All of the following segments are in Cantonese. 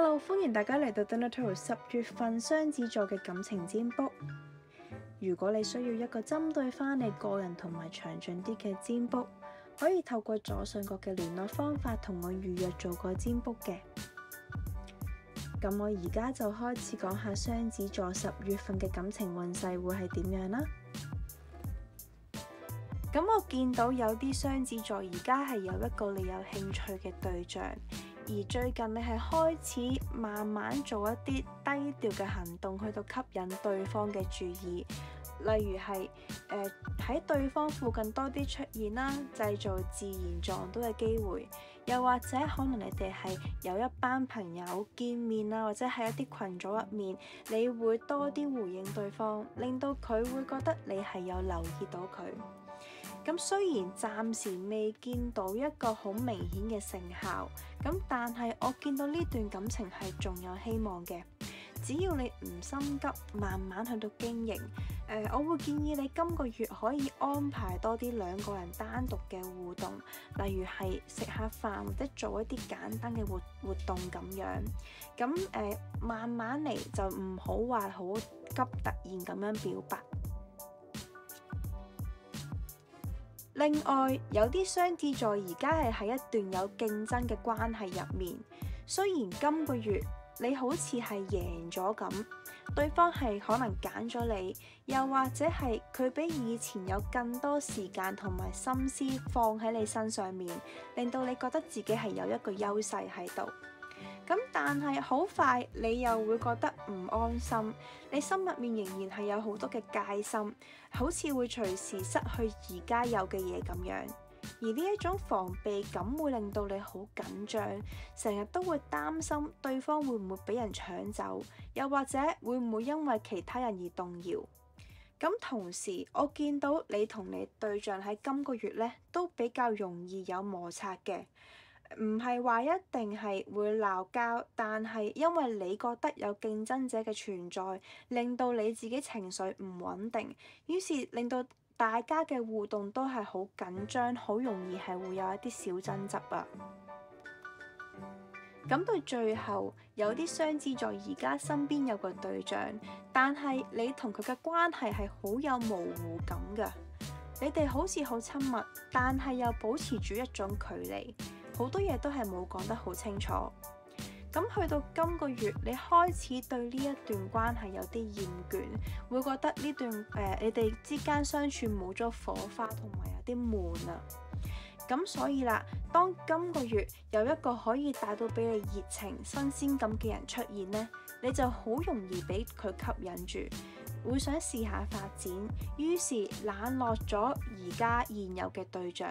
Hello，歡迎大家嚟到 Dinner Tarot 10月份雙子座嘅感情占卜。如果你需要一個針對翻你個人同埋詳盡啲嘅占卜，可以透過左上角嘅聯絡方法同我預約做個占卜嘅。咁我而家就開始講下雙子座10月份嘅感情運勢會係點樣啦。咁我見到有啲雙子座而家係有一個你有興趣嘅對象。而最近你係開始慢慢做一啲低調嘅行動，去到吸引對方嘅注意，例如係喺對方附近多啲出現啦，製造自然撞到嘅機會，又或者可能你哋係有一班朋友見面啊，或者喺一啲群組入面，你會多啲回應對方，令到佢會覺得你係有留意到佢。咁雖然暫時未見到一個好明顯嘅成效，咁但係我見到呢段感情係仲有希望嘅。只要你唔心急，慢慢去到經營。我會建議你今個月可以安排多啲兩個人單獨嘅互動，例如係食下飯或者做一啲簡單嘅活動咁樣。咁慢慢嚟，就唔好話好急突然咁樣表白。另外，有啲雙子座而家係喺一段有競爭嘅關係入面，雖然今個月你好似係贏咗咁，對方係可能揀咗你，又或者係佢比以前有更多時間同埋心思放喺你身上面，令到你覺得自己係有一個優勢喺度。咁但係好快你又會覺得唔安心，你心入面仍然係有好多嘅戒心，好似會隨時失去而家有嘅嘢咁樣。而呢一種防備感會令到你好緊張，成日都會擔心對方會唔會俾人搶走，又或者會唔會因為其他人而動搖。咁同時我見到你同你對象喺今個月呢都比較容易有摩擦嘅。唔係話一定係會鬧交，但係因為你覺得有競爭者嘅存在，令到你自己情緒唔穩定，於是令到大家嘅互動都係好緊張，好容易係會有一啲小爭執啊。咁到最後，有啲雙子座而家身邊有個對象，但係你同佢嘅關係係好有模糊感㗎，你哋好似好親密，但係又保持住一種距離。好多嘢都係冇講得好清楚，咁去到今個月，你開始對呢一段關係有啲厭倦，會覺得呢段你哋之間相處冇咗火花，同埋有啲悶啊。咁所以啦，當今個月有一個可以帶到俾你熱情、新鮮感嘅人出現呢，你就好容易俾佢吸引住，會想試下發展，於是冷落咗而家現有嘅對象。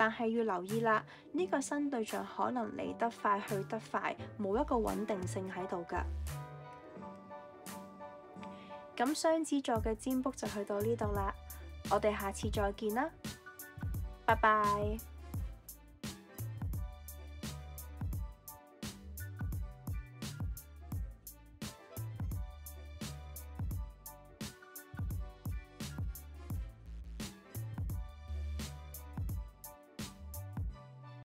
但係要留意啦，呢個新對象可能嚟得快去得快，冇一個穩定性喺度㗎。咁雙子座嘅占卜就去到呢度啦，我哋下次再見啦，拜拜。